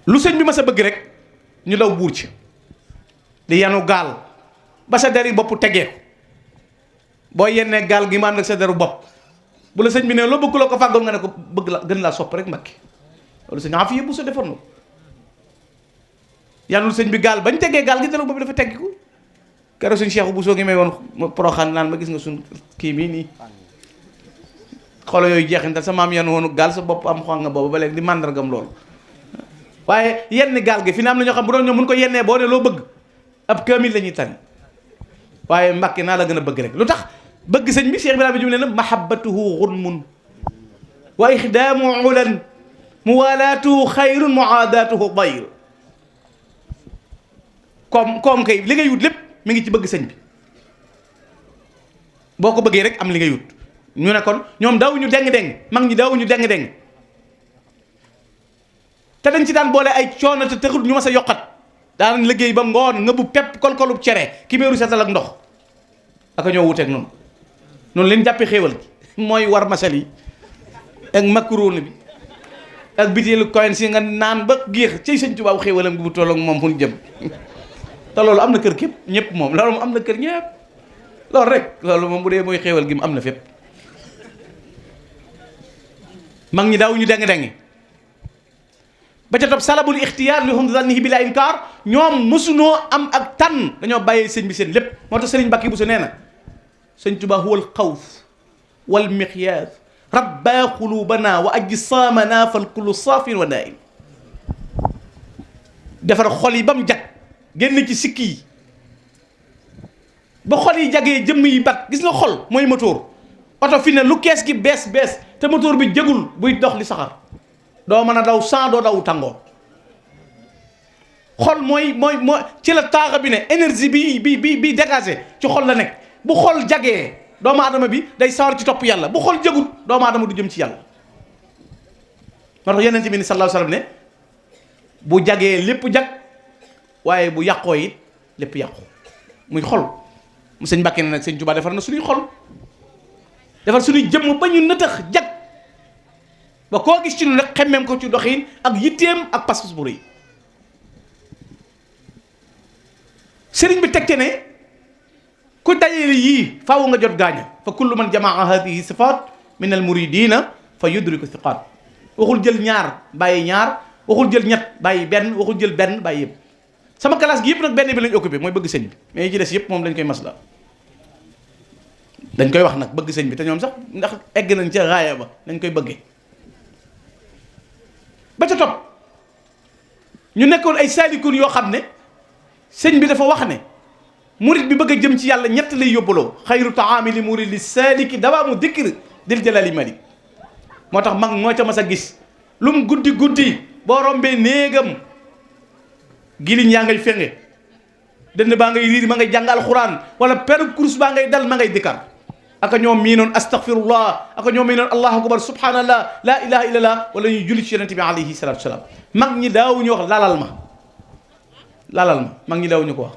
lu sëñ bi ma sa bëgg rek ñu daw buur ci di yanu gaal ba sa deri bopp tegee ko boo yennee gaal gi ma ànd ak sa deru bopp bu la sëñ bi ne loo bëgg la ko fàggal nga ne ko bëgg la gën laa sopp rek mbakki loolu sëñ Afiya bu sa defoon na yanul sëñ bi gaal bañ tegee gaal gi deru bopp dafa teggiku keroog suñ Cheikh bu soo ngi may woon Poroxaan naan ma gis nga suñ kii mii nii xolo yooyu jeexintal sa maam yan woonu gaal sa bopp am xonga boobu ba léegi di màndargam loolu waaye yenn gaal gi fi ne am na ñoo xam bu doon ñoom mun ko yennee boo ne loo bëgg ab kaamil la ñuy tari waaye Mbàkke naa la gën a bëgg rek lu tax bëgg sëñ bi Cheikh Ibrahima Diouf nee na mahabbatuhu ghunmun wa ixdaamu ulan muwalaatuhu xayrun muaadaatuhu dayr. koom kay li ngay wut lépp mi ngi ci bëgg sëñ bi, boo ko bëggee rek am li ngay wut. ñu ne kon ñoom daawuñu deng-deng, mag ñi daawuñu deng-deng, te dañ ci daan boole ay coono te taxul ñu mas a yokkat. daanañ liggéey ba ngoon nga bu pepp kol-kolub cere ki béeru setal ak ndox aka ñoo wuteeg noonu. noonu leen jàppe xéewal gi mooy war masal yi ak macaroni bi ak bitéelu koyen si nga naan ba géex cay sëñ Tuubaa xéewalam gi bu tolloog moom fu ñu jëm. te loolu am na kër képp ñëpp moom loolu moom am na kër ñëpp loolu rek loolu moom bu dee mooy xéewal gi mu am na fépp. mag ñi daaw ñu deng-dengi ba ca topp salabul ixtiyaar li hum zannihi bila inkaar. ñoom mësunoo am ak tànn, dañoo bàyyee sëñ bi seen lépp. moo tax sëriñ Mbàkke Buso nee na sëñ Tuubaa huwal xawf wal miqyaas rabbaa quluubanaa wa ajsaamanaa fal kullu saafin wa naa'im. defar xol yi ba mu jag génn ci sikki yi ba xol yi jagee jëmm yi bat. gis nga xol mooy moteur oto fi ne lu kees gi bees bees te moteur bi jëgul buy dox li saxar doo mën a daw sans doo daw tàngoor. xol mooy ci la taaxa bi ne énergie bi dégagé ci xol la nekk. bu xol jagee doomu aadama bi day sawar ci topp yàlla, bu xol jagut doomu aadama du jëm ci yàlla. moo tax yonent bi ni sallallahu alayhi wasallam ne bu jagee lépp jag, waaye bu yàqoo it lépp yàqu. muy xol mu sëñ Mbàkke ne nag sëñ Tuubaa defar na suñuy xol, defar suñuy jëmm ba ñu nëtëx jag ba koo gis ci nu nag xemmeem ko ci doxiin ak yitteem ak pas-pas bu rëy. sëriñ bi tegte ne ku dajale yii faaw nga jot gaaña. fa kullu man jamaa hadihi sifaat min al muridina fa yudriku siqaat. waxul jël ñaar bàyyi ñaar, waxul jël ñett bàyyi benn, waxul jël benn bàyyi yëpp. sama classe gi yëpp nag benn bi lañ occupé mooy bëgg sëñ bi, mais yi ci des yëpp moom dañ koy masla, dañ koy wax nag bëgg sëñ bi te ñoom sax ndax egg nañ ca raaya ba dañ koy bëggee. ba ca topp ñu nekkoon ay saalikoon yoo xam ne sëñ bi dafa wax ne murid bi bëgg a jëm ci yàlla ñett lay yóbbaloo. xayru taami li muridi saaliki dawaamu dikr dil jalali malik. moo tax mag moo ca mas a gis lu mu guddi guddi boo rombee néegam giliñ yaa ngay fenge, dënn baa ngay riir ma ngay jàng alxuraan, wala peru kurus baa ngay dal ma ngay dikkar. aka ñoom mii noon astaghfirullah, aka ñoom mii noon allahu akbar subhanallah la ilaha illallah, wala ñuy julli ci yonente bi alayhi salatu wasalaam. mag ñi daawuñu wax lalal ma mag ñi daawuñu ko wax.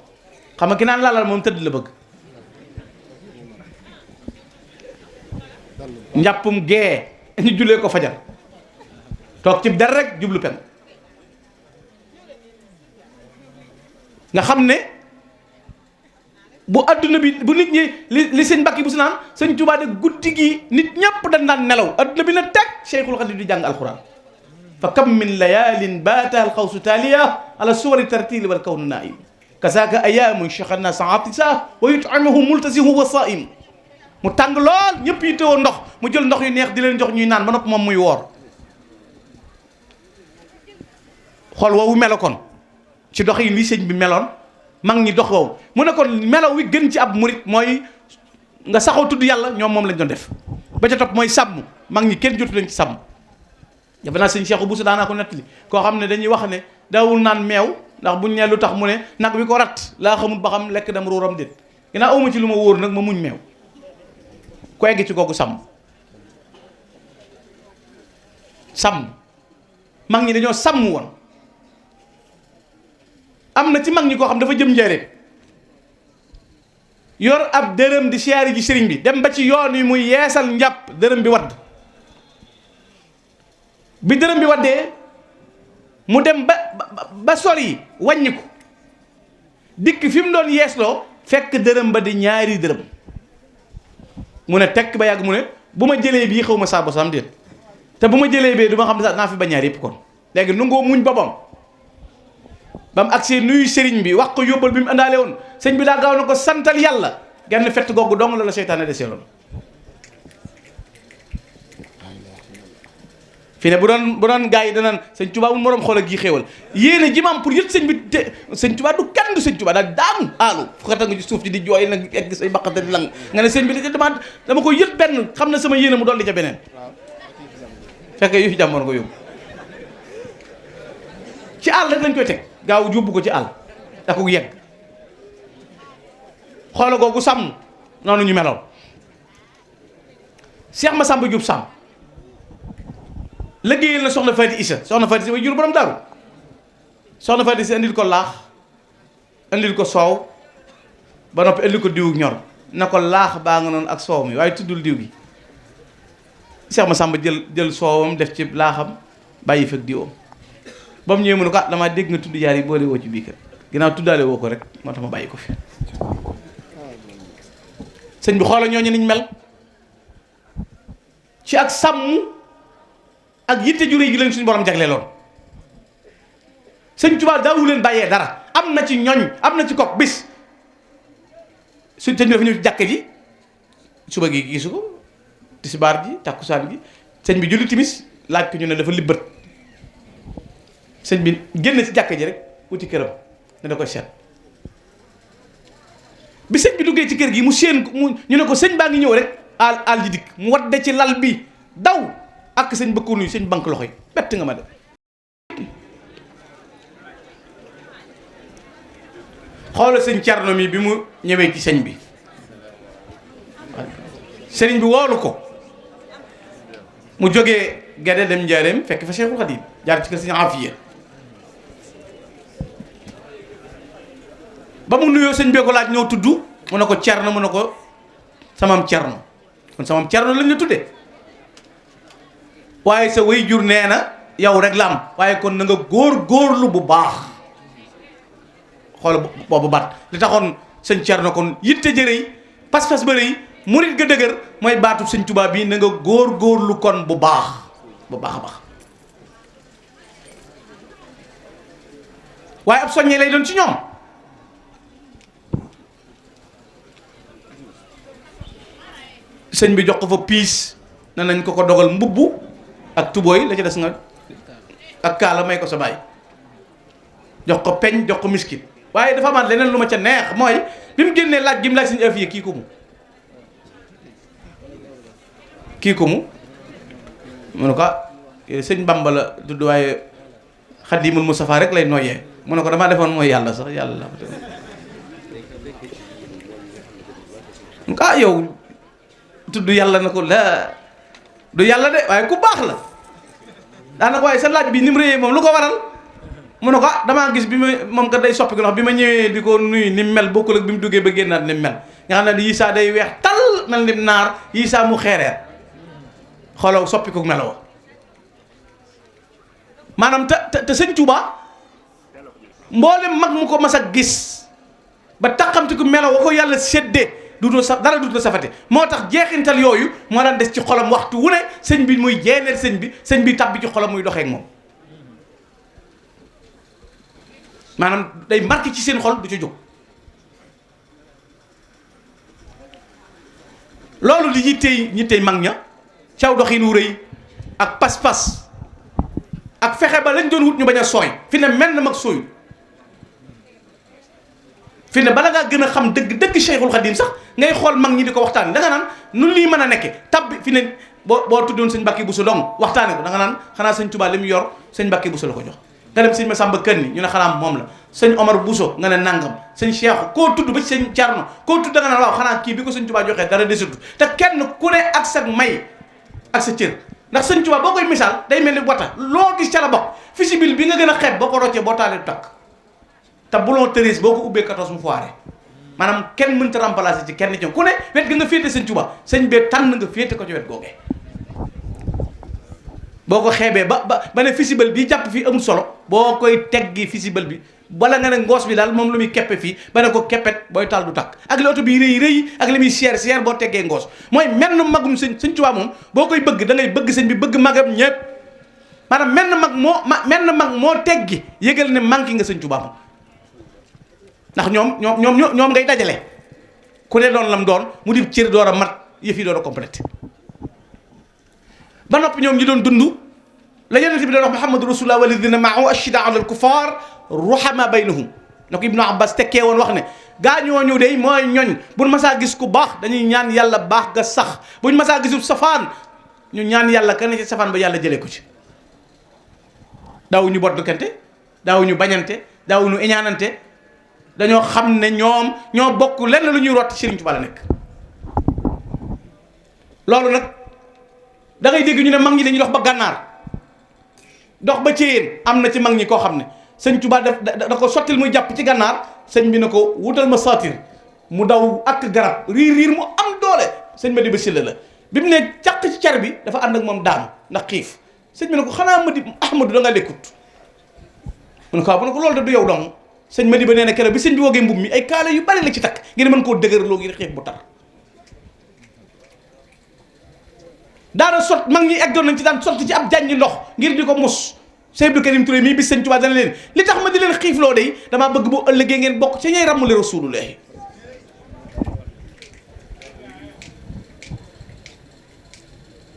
xam nga ki naan lalal moom tëdd la bëgg. njàppum gee ñu jullee ko fajar toog ci der rek jublu pen. nga xam ne bu adduna bi bu nit ñi li sëñ Mbàkke bu si naan sëñ Tuubaa de guddi gi nit ñëpp dañ daan nelaw, adduna bi na teg Cheikhul Khadim di jàng alquran. fa kam min layaalin baata alxawsu taaliya ala suwari tartili wal kawnu naim kasaaka ayaamun cheikhana saatisa wa yut'imuhu multasihu wa saim. mu tàng lool ñëpp yi tëwoo ndox mu jël ndox yu neex di leen jox ñuy naan ba nopp moom muy woor. xool woowu melokoon ci dox yi li sëñ bi meloon mag ñi dox woowu mu ne kon melaw wi gën ci ab murit mooy nga saxoo tudd yàlla. ñoom moom lañ doon def. ba ca topp mooy sàmm, mag ñi kenn jotu leen ci sàmm. dafa naa sëñ Cheikh Bousso daanaa ko nettali koo xam ne dañuy wax ne daawul naan meew ndax buñ ne lu tax mu ne nag wi ko rat laa xamul ba xam lekk dem ruuram déet. ginnaaw awma ci lu ma wóor nag ma muñ meew. ku egg ci kooku sàmm mag ñi dañoo sàmm woon. am na ci mag ñi koo xam dafa jëm njëriñ yor ab dërëm di siyaari ji sëriñ bi dem ba ci yoon wi muy yeesal njàpp dërëm bi wadd. bi dërëm bi waddee mu dem ba sori wàññiku dikk fi mu doon yeesloo fekk dërëm ba di ñaari dërëm. mu ne tekk ba yàgg mu ne bu ma jëlee bii xaw ma saa bosam déet te bu ma jëlee bee du ma xam ne sax naa fi ba ñaar yëpp kon. léegi nu ngoo muñ boppam ba mu agsee nuyu sëriñ bi wax ko yóbbal bi mu àndaale woon sëñ bi daa gaaw na ko santal yàlla genn fett googu dong la seytaane desee loon. fi ne bu doon gars yi danaan sëñ Tuubaa mu moroom xool ak gi xéewal yéene ji ma am pour yët sëñ bi te sëñ Tuubaa du kenn du sëñ Tuubaa daal daanu aalu fukkata nga ci suuf ji di jooy nag egg say baqate di lang nga ne sëñ bi dama ko yët benn xam na sama yéene mu dolli ca beneen fekkee yu fi jàmmoon ko yóbbu ci àll rek lañ koy teg gaaw yóbbu ko ci àll da ko yegg xoola googu sàmm noonu ñu meloon Cheikh Massamba Diop Samb liggéeyal na soxna Faty Issa way jur borom Daaru soxna Faty Issa andil ko laax andil ko soow ba noppi andil ko diw ñor na ko laax baa nga noonu ak soow mi waaye tuddul diw gi Cheikh Massamba jël soowam def ci laaxam bàyyi fekk diwam ba mu ñëwee mu ne ko damaa dégg nga tudd yaar yi boole woo ci bii kër ginnaaw tuddaale woo ko rek moo tax ma bàyyi ko fi sëñ bi xoola ñooñu niñ mel ci ak sàmm ak yitte ju rëy gi leen suñu borom jagleeloon sëñ Tuubaa daawu leen bàyyee dara am na ci ñoñ am na ci kok bis suñ sëñ bi dafa ñëw ci jàkka ji suba gi gisu ko tisbaar ji takkusaan ji sëñ bi julli timis laaj ko ñu ne dafa libbët sëñ bi génn ci jàkka ji rek wuti këram ne da koy seet bi sëñ bi duggee ci kër gi mu séen mu ñu ne ko sëñ baa ngi ñëw rek al ji dikk mu wadde ci lal bi daw ak sëñ bëkkoon yu sëñ banque loxo yi bett nga ma def xoola sëñ Cerno mi bi mu ñëwee ci sëñ bi sëriñ bi woolu ko mu jógee Gede dem Njaareem fekk fa Cheikhul Khadim jaar ci kër sëñ Afiya ba mu nuyoo sëñ bee ko laaj ñoo tudd mu ne ko Cerno mu ne ko samam Cerno kon samam Cerno lañ la tudde waaye sa way jur nee na yow rek la am waaye kon na nga góorlu bu baax xool boobu baat li taxoon sëñ Cerno kon yitte jërëy pas-pas ba rëy murit ga dëgër mooy baatu sëñ Tuubaa bi na nga góorlu kon bu baax a baax waaye ab soññee lay doon ci ñoom sëñ bi jox ko fa piis na nañ ko dogal mbubb ak tubooy la ci des nga ak kaala may ko sa baay jox ko peñ jox ko miskit waaye dafa amaat leneen lu ma ca neex mooy bi mu génnee laaj gi mu laaj sëñ Afiya kii ko mu mu ne ko sëñ Bamba la tudd waaye Xaadimul Mustafaa rek lay noyyee mu ne ko damaa defoon mooy yàlla sax yàlla la mu ko yow tudd yàlla na ko la du yàlla de waaye ku baax la daanaka waaye sa laaj bi ni mu réyee moom lu ko waral mu ne ko damaa gis bi ma moom kat day soppi ko ndax bi ma ñëwee di ko nuyu ni mel bokkul ak bi mu duggee ba génnaat ni mel nga xam ne yii saa day weex tal mel ni naar yii saa mu xeereer xooloo soppi ko meloo maanaam te sëñ Tuubaa mboolem mag mu ko mas a gis ba taxamti ko meloo wa ko yàlla séddee dara duutoo safate moo tax jeexintal yooyu moo daan des ci xolam waxtu wu ne sëñ bi muy jeeneel sëñ bi tabbi ci xolam muy doxee ak moom maanaam day marqué ci seen xol du ci jóg loolu di ñittey mag ña caw doxin wu rëy ak pas-pas ak fexe ba lañ doon wut ñu bañ a sooy fi ne mel na mag sooyu fi ne bala ngaa gën a xam dëgg Cheikhul Khadim sax ngay xool mag ñi di ko waxtaan da nga naan nun lii mën a nekke tabbi fi ne boo tuddoon sëñ Mbàkke Buso dong waxtaane ko da nga naan xanaa sëñ Tuubaa li mu yor sëñ Mbàkke Buso la ko jox nga dem sëñ Masamba Kanni ñu ne xanaa moom la sëñ Omar Buso nga ne nangam sëñ Cheikh koo tudd ba ci sëñ Cerno koo tudd da nga naan waaw xanaa kii bi ko sëñ Tuubaa joxee dara desatu te kenn ku ne ak sa may ak sa cër ndax sëñ Tuubaa boo koy misaal day mel ni wata loo gis ca la bokk fusible bi nga gën a xeeb boo ko roccee boo taalee takk te boulon treize boo ko ubbee 14 mu foiré maanaam kenn mënta remplacer ci kenn ci ku ne wet ga nga féete sëñ Tuubaa sëñ bee tànn nga féete ko ci wet googee boo ko xeebee ba ne fusible bi jàpp fii amul solo boo koy teggi fusible bi bala nga ne ngoos bi daal moom lu muy keppe fii ba ne ko keppet booy taal du takk ak li oto bi rëy ak li muy seer boo teggee ngoos mooy menn magum sëñ Tuubaa moom boo koy bëgg da ngay bëgg sëñ bi bëgg magam ñépp maanaam menn mag moo teggi yëgal ne manqué nga sëñ Tuubaa moom ndax ñoom ngay dajale ku ne doon lam doon mu di cër door a mat yëf yi door a complété ba noppi ñoom ñi doon dund la yonent bi doon wax Muhammadu rasulullah walladina maahu ashiddaa ala alkuffar ruhama baynahum na ko Ibnu Abbas tekkee woon wax ne gaa ñooñu de mooy ñoñ buñ masaa gis ku baax dañuy ñaan yàlla baax ga sax buñ masaa gisul safaan ñu ñaan yàlla kenn ci safaan ba yàlla jëlee ko ci. daawuñu boddukante daawuñu bañante daawuñu iñaanante dañoo xam ne ñoom ñoo bokk lenn lu ñuy rotti Sëriñ Tuubaa la nekk. loolu nag da ngay dégg ñu ne mag ñi dañuy dox ba gànnaar dox ba Ceyeen am na ci mag ñi koo xam ne Sëñ Tuubaa da ko sottil muy jàpp ci gànnaar sëñ bi ne ko wutal ma saatir mu daw ak garab riir mu am doole sëñ ma di ba silla la bi mu ne càq ci car bi dafa ànd ak moom daanu ndax xiif sëñ bi ne ko xanaa ma di Ahmadu da nga lekkut mu ne ko waaw mu ne ko loolu da du yow dong sëñ ma di ba nee na keroog bi sëñ bi wogee mbub mi ay kaala yu bari la ci takk ngir mën koo dëgërloo ngir xiif bu tar daana sot mag ñi eggoon nañ ci daan sotti ci ab jànji ndox ngir di ko mus Sëñ Abdou Karim Touré mii bis Sëñ Tuubaa dana leen li tax ma di leen xiifloo day damaa bëgg boo ëllëgee ngeen bokk ci ñay ràmmule Rasulullahi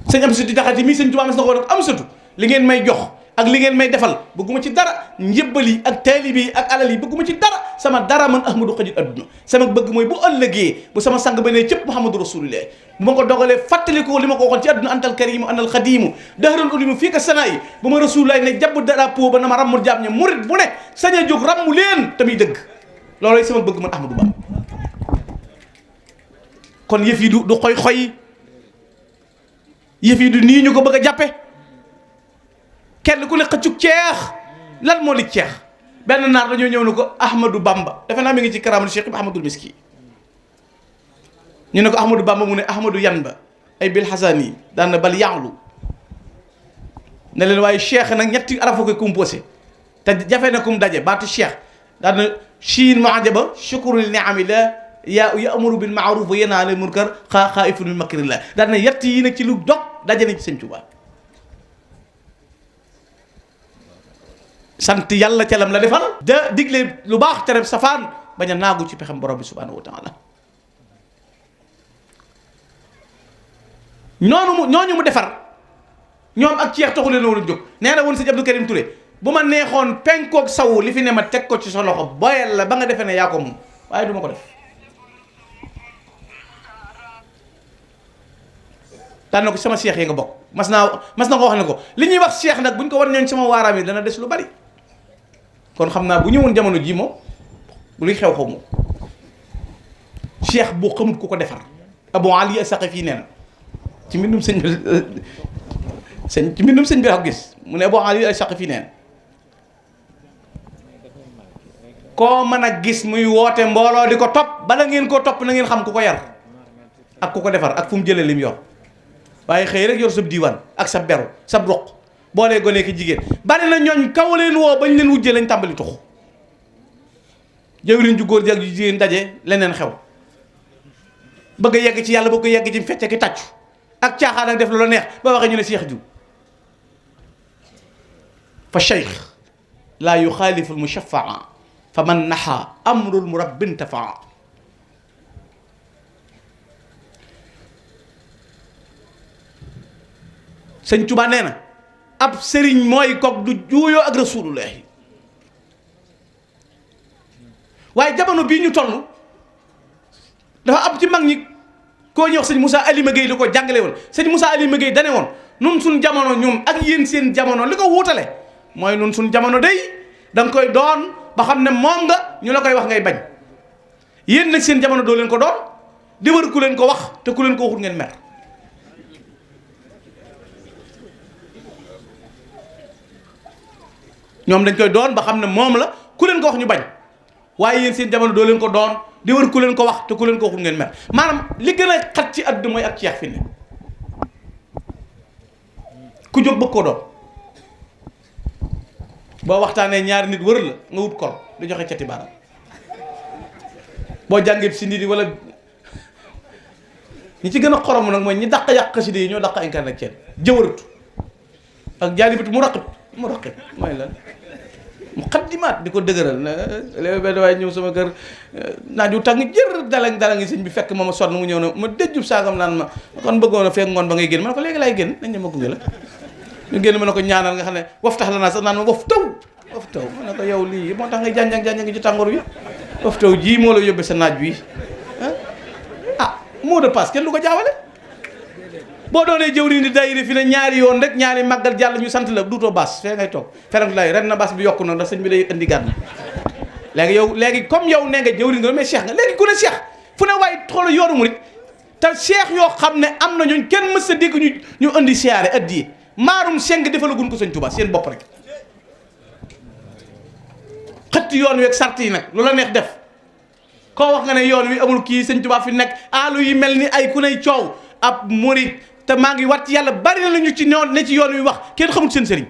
sëñ am satu jaxati mii Sëñ Tuubaa mas na ko am satu li ngeen may jox ak li ngeen may defal bëgguma ci dara njëbbal yi ak taalibe yi ak alal yi bëgguma ci dara sama dara man Ahmadu xajul adduna sama bëgg mooy bu ëllëgee bu sama sang ba ne cëpp Muhammadu Rasulullah bu ma ko dogalee fàttali ko li ma ko waxoon ci adduna antal karimu anal xadimu dahral ulimu fii ka sana yi bu ma Rasulullah ne jàpp drapeau ba na ma rammul jaam ñe murit bu ne sañ a jóg rammu leen tamit dëgg loolooy sama bëgg man Ahmadu Ba kon yëf yi du xoy-xoy yëf yi du nii ñu ko bëgg a jàppe kenn ku ne xëccug ceex lan moo li ceex benn naar dañoo ñëw ne ko Ahmadou Bamba defe naa mi ngi ci karaamul Cheikh Ahmadul Miski ñu ne ko Ahmadou Bamba mu ne Ahmadou yan ba ay bil xasan yi daan na bal yaawlu ne leen waaye cheikh nag ñetti arafa koy composé te jafe na kum daje baatu cheikh daan na chiin mu'jaba shukrul ni'ami la ya'muru bil ma'ruf wa yanha 'anil munkar xaaifun min makrillah daan na yett yi nag ci lu dog daje nañ ci Sëñ Tuubaa sant yàlla ca lam la defal da digle lu baax tere safaan bañ a naagu ci pexem borom bi subhanahu wa taala ñooñu mu defar ñoom ak ceex taxu leen woon jóg nee na woon sëñ Abdou Karim Touré bu ma neexoon penkook sawu li fi ne ma teg ko ci sa loxo boyal la ba nga defee ne yaa ko moom waaye du ma ko def daan na ko sama seex yi nga bokk mas na ko wax ne ko li ñuy wax seex nag bu ñu ko war ñooñ sama waaraam yi dana des lu bari kon xam naa bu ñëwoon jamono ji moom luy xew moom cheikh boo xamut ku ko defar Abu Ali As-Saqafi nee na ci mbindum sëñ bi ak gis mu ne Abu Ali As-Saqafi nee na koo mën a gis muy woote mbooloo di ko topp bala ngeen koo topp na ngeen xam ku ko yar ak ku ko defar ak fu mu jëlee lim yor waaye xëy rek yor sab diiwaan ak sa beru sa roq boolee gone ki jigéen bari na ñooñ kaw leen woo bañ leen wujjee lañ tàmbali tux jëwriñ ju góor ji ak ju jigéen daje leneen xew bëgg a yegg ci yàlla bëgg a yegg ci fecce ki tàccu ak caaxaan ak def lu la neex ba waxee ñu ne seex ju fa cheikh laa yuxaalifu l mushafaa fa man naxa amrul murabbin tafaa Sëñ Tuubaa nee na ab sëriñ mooy kook du juuyoo ak rasulullahi waaye jamono bii ñu toll dafa am ci mag ñi koo ñuy wax sëñ Moussa Alima Gueye da ko jàngale woon sëñ Moussa Alima Gueye dane woon nun suñ jamono ñoom ak yéen seen jamono li ko wuutale mooy nun suñ jamono day da nga koy doon ba xam ne moom nga ñu la koy wax ngay bañ yéen nag seen jamono doo leen ko doon di wër ku leen ko wax te ku leen ko waxut ngeen mer ñoom dañ koy doon ba xam ne moom la ku leen ko wax ñu bañ waaye yéen seen jamono doo leen ko doon di wër ku leen ko wax te ku leen ko waxul ngeen mer maanaam li gën a xat ci àdduna mooy ak ceex fi ne ku jóg bëgg koo doon boo waxtaanee ñaari nit wër la nga wut kol di joxe cati baaraam boo jàngee si nit yi wala ñi ci gën a xorom nag mooy ñi dàq yàq xasida yi ñoo dàq internet ceen jëwaratu ak jaalibatu mu raqib mooy lan mu xaddimaat di ko dëgëral léegi benn waaye ñëw sama kër naaju tàng jër dalang sëñ bi fekk ma sonn mu ñëw na ma déjjub saagam naan ma kon bëggoon a fekk ngoon ba ngay génn ma ne ko léegi laay génn nañ ne ma gunge la ñu génn ma ne ko ñaanal nga xam ne waf tax la naa sax naan ma waf taw ma ne ko yow lii moo tax ngay jànjang ci tàngoor wi waf taw jii moo la yóbbee sa naaj wi mot de passe kenn du ko jaawale. boo doonee jëwriñ di daayira fi ne ñaari yoon rek ñaari màggal jàll ñu sant la duutoo baas fee ngay toog ferang lay ren na baas bi yokku na ndax sëñ bi day indi gàdd léegi comme yow nee nga jëwriñ nga mais cheikh nga léegi ku ne cheikh fu ne waaye xoolal yoonu murit te cheikh yoo xam ne am na ñooñ kenn mës a dégg ñu indi siyaare addiye maarum seng defalagun ko sëñ Tuubaa seen bopp rek xëtt yoon wi ak sart yi nag lu la neex def koo wax nga ne yoon wi amul kii sëñ Tuubaa fi nekk aalu yi mel ni ay ku ney coow ab murit te maa ngi wat yàlla bari na la ñu ci ñoon ne ci yoon wi wax kenn xamul seen sëriñ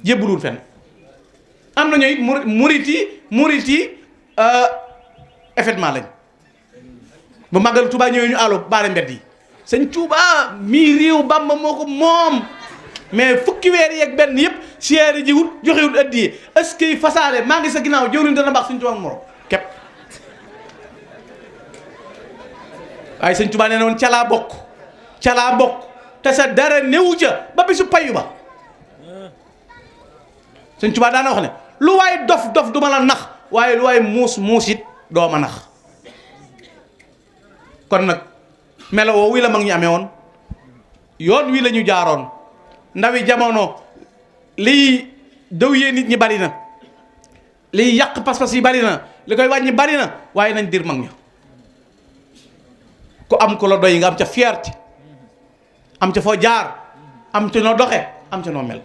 jébbuluwul fenn am na ñooy murit yi effectivement lañ ba màggal Tuubaa ñëwee ñu aalu baare mbedd yi sëñ Tuubaa mii réew Bàmba moo ko moom mais fukki weer yeeg benn yëpp siyaare ji wut joxewul addiye est-ce que fasaale maa ngi sa ginnaaw jëwriñ dana baax sëñ Tuubaa morom képp waaye sëñ Tuubaa nee na woon ca laa bokk te sa dara néewu ca ba bisu payu ba sëñ Tuubaa daana wax ne lu waay dof du ma la nax waaye lu waay muus it doo ma nax kon nag melo woo wi la mag ñu amee woon yoon wi la ñu jaaroon ndawi jamono liy dëwyee nit ñi bari na liy yàq pas-pas yi bari na li koy wàññi bari na waaye nañ dir mag ña ku am ko la doy nga am ca fierté am ca foo jaar am ca noo doxe am ca noo mel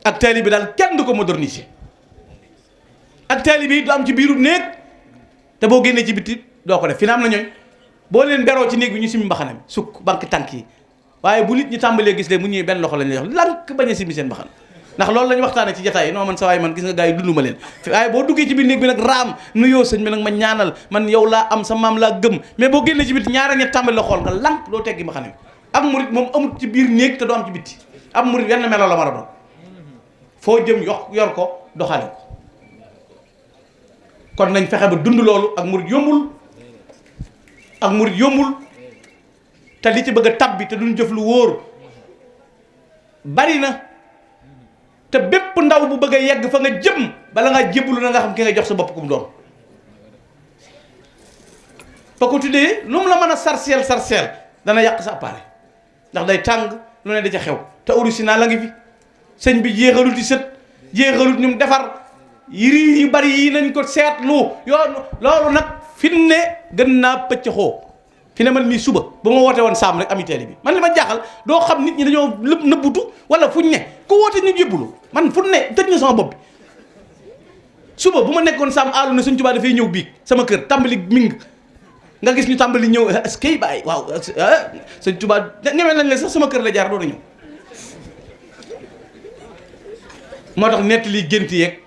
ak taalibe bi daal kenn du ko moderniser ak taalibe bi du am ci biiru néeg te boo génnee ci biti doo ko def fi na am na ñooñ boo leen beroo ci néeg bi ñu simi mbaxana mi sukk banque tànk yi waaye bu nit ñi tàmbalee gis leen mu ñëwee benn loxo lañ lay wax lank bañ a simi seen mbaxana ndax loolu la ñu waxtaane ci jataay yi non man sa waay man gis nga gars yi dunduma leen waaye boo duggee ci biir néeg bi nag raam nuyoo sëñ bi nag ma ñaanal man yow laa am sa maam laa gëm mais boo génnee ci biti ñaara ñett tàmbali la xool nga lank doo teggi mbaxana mi am murit moom amut ci biir néeg te doo am ci bitti am murit wenn melo la war a doon foo jëm yor ko doxale ko kon nañ fexe ba dund loolu ak murit yombul te li ci bëgg a tabbi te duñ jëf lu wóor bari na te bépp ndaw bu bëgg a yegg fa nga jëm bala ngaa jébbalu na nga xam ki nga jox sa bopp kum doon fa ko tuddee lu mu la mën a sarseel dana yàq sa appareil ndax day tàng lu ne da ca xew te original la ngi fi sëñ bi jeexalut di sët jeexalut ñu defar yiri yu bari yi nañ ko seetlu yoon loolu nag fi ne gën naa pëcc xoo fi ne man mii suba ba ma woote woon saam rek amiteeli bi man li ma jaaxal doo xam nit ñi dañoo lépp nëbbutu wala fuñ ne ku woote ñu jébbulu man fu ne tëj na sama bopp bi suba bu ma nekkoon saam aalu ne Sëñ Tuubaa dafay ñëw biig sama kër tàmbali ming nga gis ñu tàmbali ñëw est-ce que bàyyi waaw Sëñ Tuubaa ñemee nañ leen sax sama kër la jaar doon a ñëw moo tax nett li gént yeeg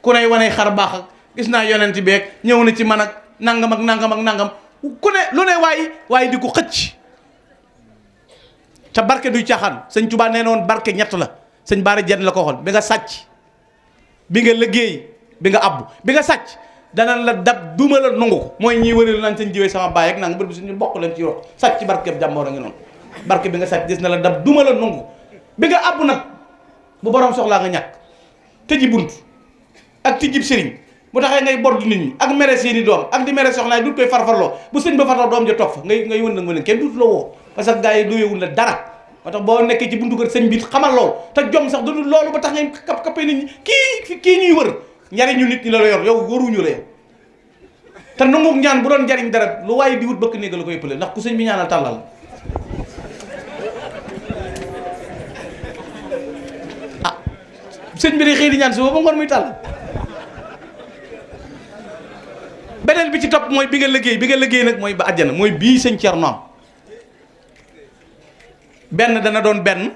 ku ne wane xar baax ak gis naa yonent beeg ñëw na ci man ak nangam ku ne lu ne waaye di ko xëcc te barke duy caaxaan sëñ Tuubaa nee na woon barke ñett la sëñ Baara Jenn la ko waxoon bi nga sàcc bi nga liggéey bi nga abbu bi nga sàcc danañ la dab duma la nangu ko mooy ñiy wëreelu naan sëñ jiwee sama baay ak nanga bër bi suñu bokk leen ci yoon sàcc barke jàmboor a ngi noonu barke bi nga sàcc des na la dab duma la nangu bi nga abbu nag bu borom soxlaa nga ñàkk tëji bunt ak tijjib sëriñ bu taxee ngay bor di nit ñi ak mere seeni doom ak di mere soxnaay du koy farfarloo bu sëñ ba farloo doom ja toog fa ngay wën nag ma leen kenn duutu la woo parce que gars yi doyewul la dara moo tax boo nekkee ci buntu kër sëñ bi xamal loolu te jom sax du loolu ba tax ngay kappee nit ñi kii ñuy wër njariñu nit ñi la yor yow waruñu la yow te nangu ñaan bu doon njariñ dara lu waaye di wut bëkk néega la ko yëppale ndax ku sëñ bi ñaanal tàllal sëñ bi de xëy di ñaan suba ba ngoon muy tàll beneen bi ci topp mooy bi nga liggéey nag mooy ba àjjana mooy bii sëñ Cerno am benn dana doon benn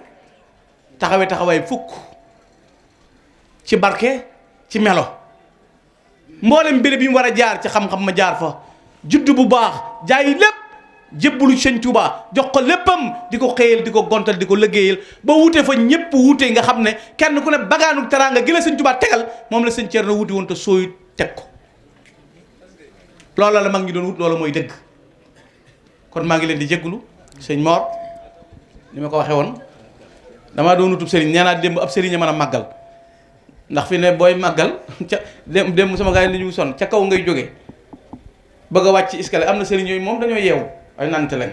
taxawaay fukk ci barke ci melo mboolem béréb yi mu war a jaar ci xam-xam ma jaar fa juddu bu baax jaay lépp jébbalu sëñ Tuubaa jox ko léppam di ko xëyal di ko gontal di ko liggéeyal ba wute fa ñëpp wute nga xam ne kenn ku ne bagaanu teraanga gi la sëñ Tuubaa tegal moom la sëñ Cerno wuti woon te sooy teg ko loola la mag ñi doon wut loola mooy dëgg kon maa ngi leen di jégglu sëñ Mor ni ma ko waxee woon damaa doon utub sëriñ nee naa démb ab sëriñ a mën a màggal ndax fi ne booy màggal ca démb sama gars yi ni ñu sonn ca kaw ngay jógee bëgg a wàcc escalier am na sëriñ yooyu moom dañoo yeewu ay nante lañ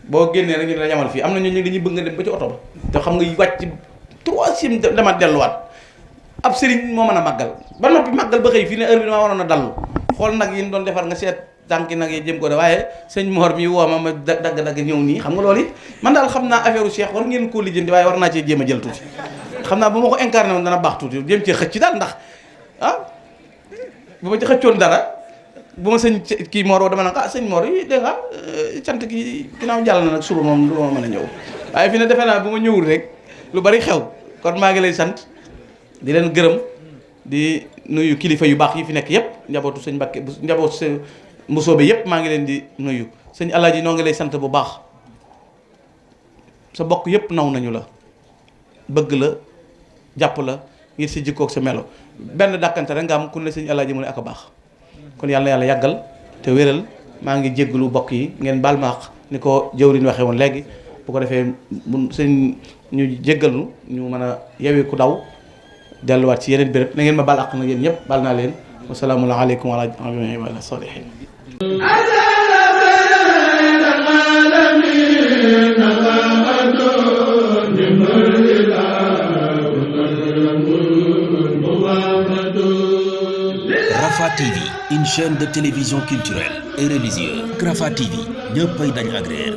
boo génnee rek ñu la yamal fii am na ñooñu dañuy bëgg nga dem ba ci oto ba te xam nga wàcc troisième dama delluwaat ab sëriñ moo mën a màggal ba noppi màggal ba xëy fii ne heure bi damaa waroon a dallu xool nag yi ñu doon defar nga seet tànki nag yi jëm ko de waaye sëñ Mor mi woo ma dagg-dagg ñëw nii xam nga loolu it man daal xam naa affaire u Cheikh war ngeen koo lijjanti waaye war naa cee jéem a jël tuuti xam naa bu ma ko incarné woon dana baax tuuti jéem cee xëcc daal ndax bu ma ci xëccoon dara bu ma sëñ kii Mor woo dama nag sëñ Mor yi dégg nga cant gi ginnaaw jàll na nag suba moom du ma mën a ñëw waaye fi ne defe naa bu ma ñëwul rek lu bari xew kon maa ngi lay sant di leen gërëm di nuyu kilifa yu baax yi fi nekk yépp njabootu sëñ Mbàkke njabootu sëñ Mbusoobe yépp maa ngi leen di nuyu sëñ Alaaji noo ngi lay sant bu baax sa bokk yépp naw nañu la bëgg la jàpp la ngir si jikkoog sa melo benn dàkkante rek nga am ku ne sëñ Alaaji mu ne ak a baax kon yàlla yàlla yàggal te wéral maa ngi jégglu bokk yi ngeen baal maax ni ko jëwriñ waxee woon léegi bu ko defee bu sëñ ñu jéggal ñu mën a yewi ku daw delluwaat ci yeneen béréb na ngeen ma baal àq na yéen ñëpp baal naa leen wasalaamu aleykum wa rahmatullahi wa salihin Rafah TV, une chaîne de télévision culturelle et religieuse. Rafah TV, ñëppay dañ agréer